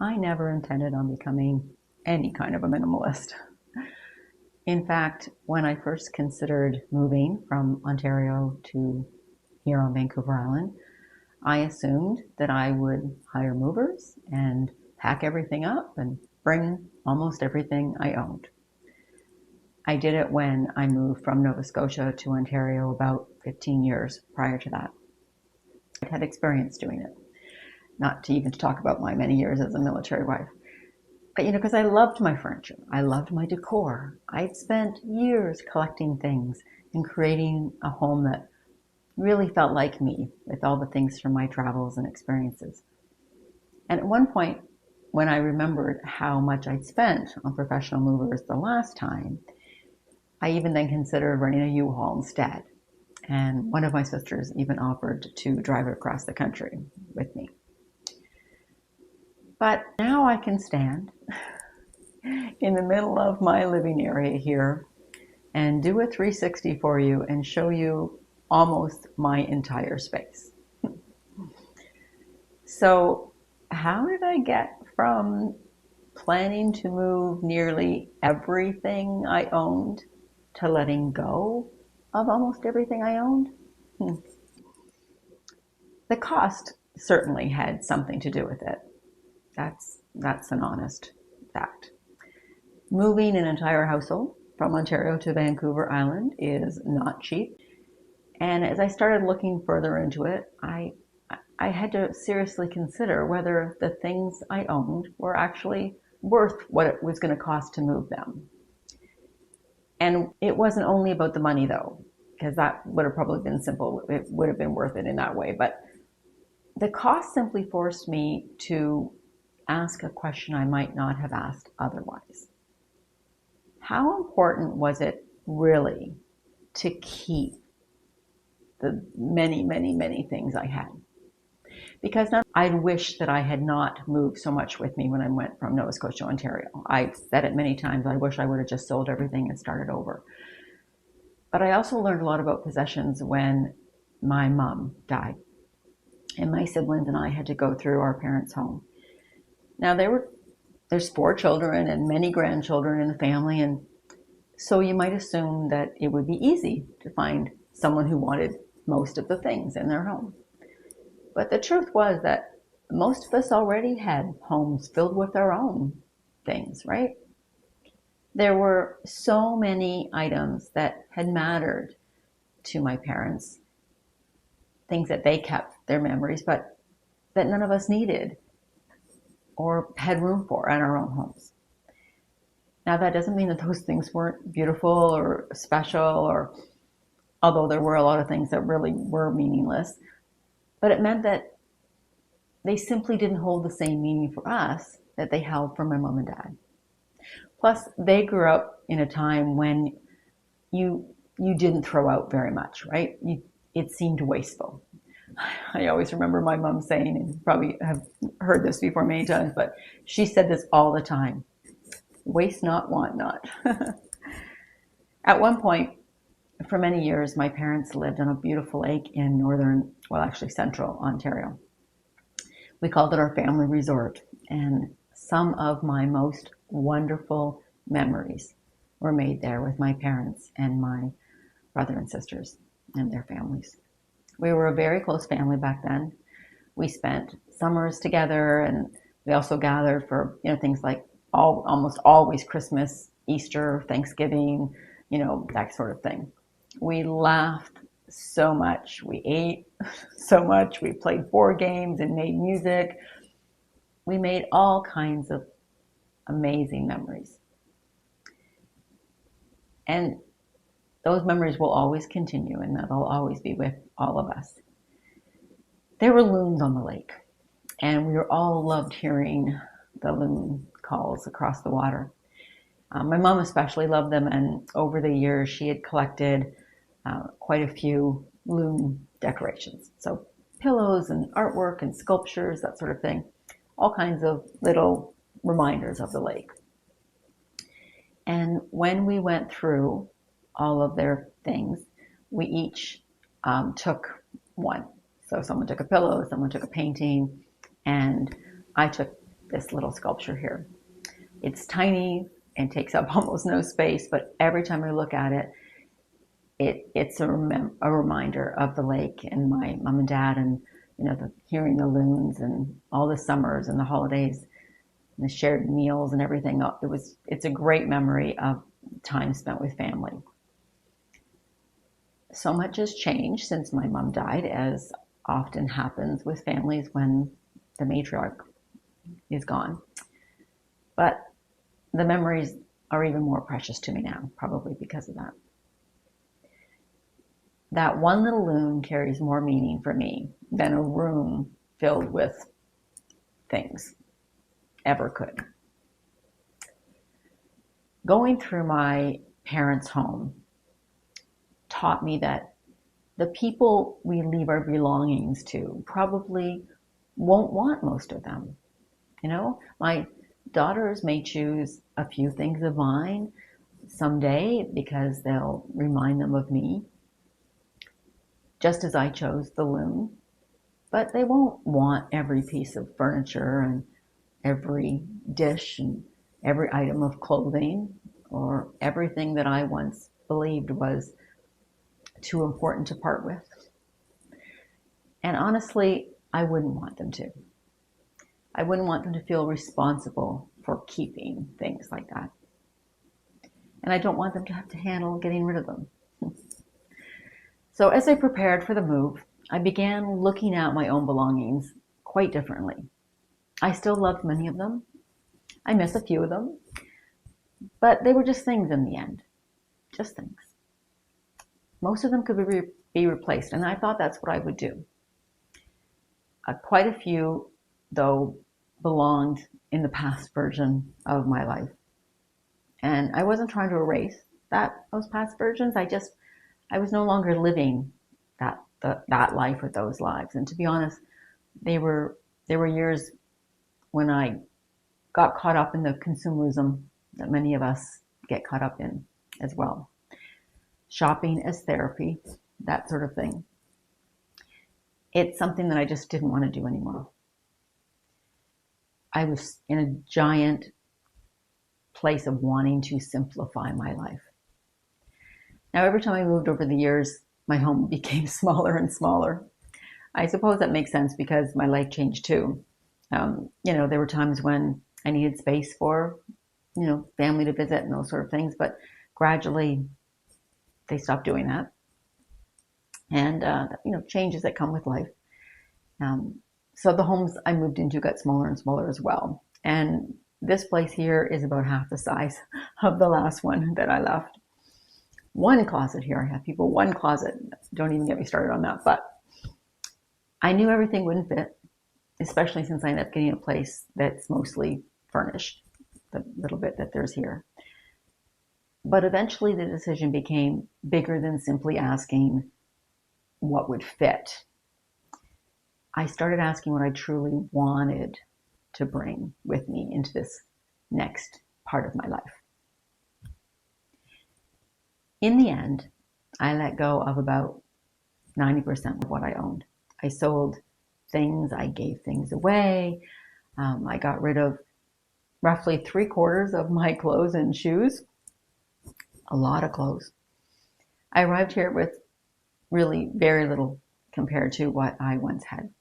I never intended on becoming any kind of a minimalist. In fact, when I first considered moving from Ontario to here on Vancouver Island, I assumed that I would hire movers and pack everything up and bring almost everything I owned. I did it when I moved from Nova Scotia to Ontario about 15 years prior to that. I had experience doing it, not to even talk about my many years as a military wife. But because I loved my furniture, I loved my decor. I'd spent years collecting things and creating a home that really felt like me with all the things from my travels and experiences. And at one point, when I remembered how much I'd spent on professional movers the last time, I even then considered renting a U-Haul instead. And one of my sisters even offered to drive it across the country with me. But now I can stand in the middle of my living area here and do a 360 for you and show you almost my entire space. So how did I get from planning to move nearly everything I owned to letting go of almost everything I owned? The cost certainly had something to do with it. That's an honest fact. Moving an entire household from Ontario to Vancouver Island is not cheap. And as I started looking further into it, I had to seriously consider whether the things I owned were actually worth what it was going to cost to move them. And it wasn't only about the money though, because that would have probably been simple. It would have been worth it in that way. But the cost simply forced me to ask a question I might not have asked otherwise. How important was it really to keep the many, many, many things I had? Because now I'd wish that I had not moved so much with me when I went from Nova Scotia to Ontario. I've said it many times, I wish I would have just sold everything and started over. But I also learned a lot about possessions when my mom died. And my siblings and I had to go through our parents' home. Now there's 4 children and many grandchildren in the family, and so you might assume that it would be easy to find someone who wanted most of the things in their home. But the truth was that most of us already had homes filled with our own things, right? There were so many items that had mattered to my parents, things that they kept, their memories, but that none of us needed or had room for in our own homes. Now that doesn't mean that those things weren't beautiful or special, or although there were a lot of things that really were meaningless, but it meant that they simply didn't hold the same meaning for us that they held for my mom and dad. Plus, they grew up in a time when you didn't throw out very much, right? It seemed wasteful. I always remember my mom saying, and you probably have heard this before many times, but she said this all the time: waste not, want not. At one point, for many years, my parents lived on a beautiful lake in central Ontario. We called it our family resort, and some of my most wonderful memories were made there with my parents and my brother and sisters and their families. We were a very close family back then. We spent summers together, and we also gathered for things like almost always Christmas, Easter, Thanksgiving, that sort of thing. We laughed so much. We ate so much. We played board games and made music. We made all kinds of amazing memories. And those memories will always continue, and they'll always be with all of us. There were loons on the lake, and we all loved hearing the loon calls across the water. My mom especially loved them, and over the years she had collected quite a few loon decorations. So pillows and artwork and sculptures, that sort of thing. All kinds of little reminders of the lake. And when we went through all of their things, we each took one. So someone took a pillow, someone took a painting, and I took this little sculpture here. It's tiny and takes up almost no space, but every time I look at it, it's a reminder of the lake and my mom and dad, and hearing the loons and all the summers and the holidays and the shared meals and everything. It's a great memory of time spent with family. So much has changed since my mom died, as often happens with families when the matriarch is gone. But the memories are even more precious to me now, probably because of that. That one little loon carries more meaning for me than a room filled with things ever could. Going through my parents' home taught me that the people we leave our belongings to probably won't want most of them. My daughters may choose a few things of mine someday because they'll remind them of me, just as I chose the loon, but they won't want every piece of furniture and every dish and every item of clothing or everything that I once believed was too important to part with. And honestly, I wouldn't want them to. I wouldn't want them to feel responsible for keeping things like that. And I don't want them to have to handle getting rid of them. So as I prepared for the move, I began looking at my own belongings quite differently. I still loved many of them. I miss a few of them, but they were just things in the end. Just things. Most of them could be replaced, and I thought that's what I would do. Quite a few, though, belonged in the past version of my life. And I wasn't trying to erase those past versions. I was no longer living that life or those lives. And to be honest, there were years when I got caught up in the consumerism that many of us get caught up in as well. Shopping as therapy, that sort of thing. It's something that I just didn't want to do anymore. I was in a giant place of wanting to simplify my life. Now, every time I moved over the years, my home became smaller and smaller. I suppose that makes sense because my life changed too. There were times when I needed space for, family to visit and those sort of things, but gradually they stopped doing that. And, changes that come with life. So the homes I moved into got smaller and smaller as well. And this place here is about half the size of the last one that I left. One closet here, I have people, one closet. Don't even get me started on that. But I knew everything wouldn't fit, especially since I ended up getting a place that's mostly furnished, the little bit that there's here. But eventually the decision became bigger than simply asking what would fit. I started asking what I truly wanted to bring with me into this next part of my life. In the end, I let go of about 90% of what I owned. I sold things, I gave things away. I got rid of roughly 3/4 of my clothes and shoes. A lot of clothes. I arrived here with really very little compared to what I once had.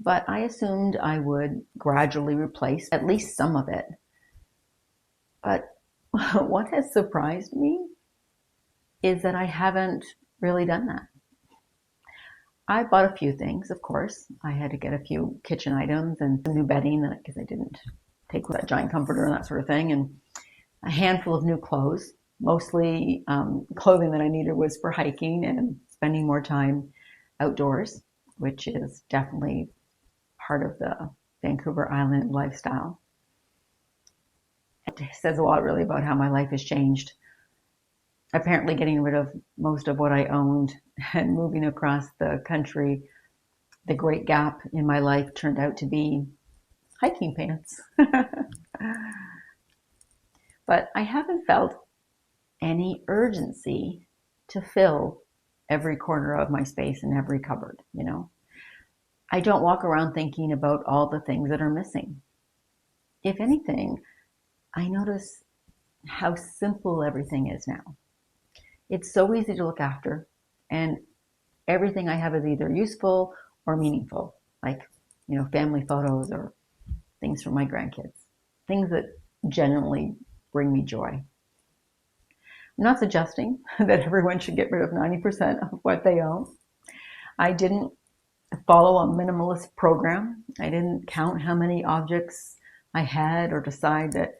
But I assumed I would gradually replace at least some of it. But what has surprised me is that I haven't really done that. I bought a few things, of course. I had to get a few kitchen items and some new bedding because I didn't take that giant comforter and that sort of thing, and a handful of new clothes. Mostly clothing that I needed was for hiking and spending more time outdoors, which is definitely part of the Vancouver Island lifestyle. It says a lot really about how my life has changed. Apparently getting rid of most of what I owned and moving across the country, the great gap in my life turned out to be hiking pants. But I haven't felt any urgency to fill every corner of my space and every cupboard, I don't walk around thinking about all the things that are missing. if anything, I notice how simple everything is now. It's so easy to look after, and everything I have is either useful or meaningful, like, family photos or things from my grandkids, things that genuinely bring me joy. I'm not suggesting that everyone should get rid of 90% of what they own. I didn't follow a minimalist program. I didn't count how many objects I had or decide that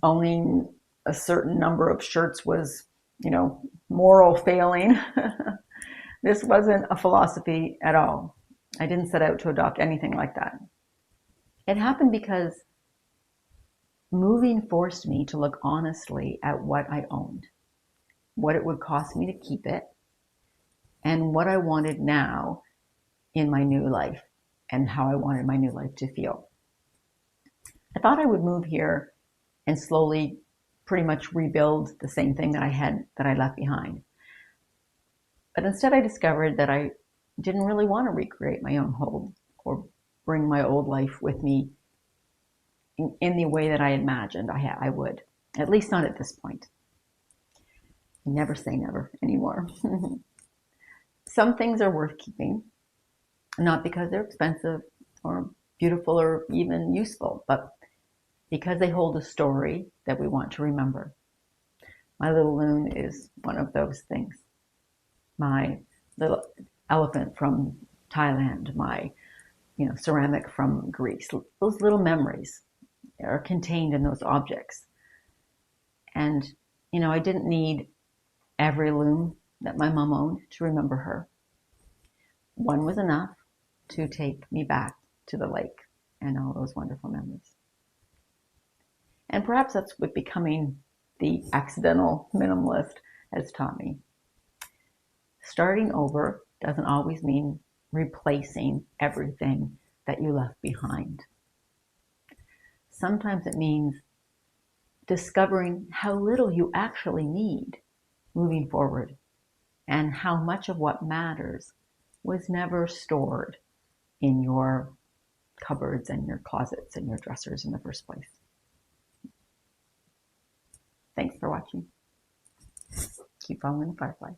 owning a certain number of shirts was, moral failing. This wasn't a philosophy at all. I didn't set out to adopt anything like that. It happened because moving forced me to look honestly at what I owned, what it would cost me to keep it, and what I wanted now in my new life and how I wanted my new life to feel. I thought I would move here and slowly pretty much rebuild the same thing that I left behind. But instead I discovered that I didn't really want to recreate my own home or bring my old life with me in the way that I imagined I would, at least not at this point. Never say never anymore. Some things are worth keeping, not because they're expensive or beautiful or even useful, but because they hold a story that we want to remember. My little loon is one of those things. My little elephant from Thailand, my ceramic from Greece. Those little memories are contained in those objects. And, I didn't need every loom that my mom owned to remember her. One was enough to take me back to the lake and all those wonderful memories. And perhaps that's what becoming the accidental minimalist has taught me. Starting over doesn't always mean replacing everything that you left behind. Sometimes it means discovering how little you actually need moving forward and how much of what matters was never stored in your cupboards and your closets and your dressers in the first place. Thanks for watching. Keep following the firefly.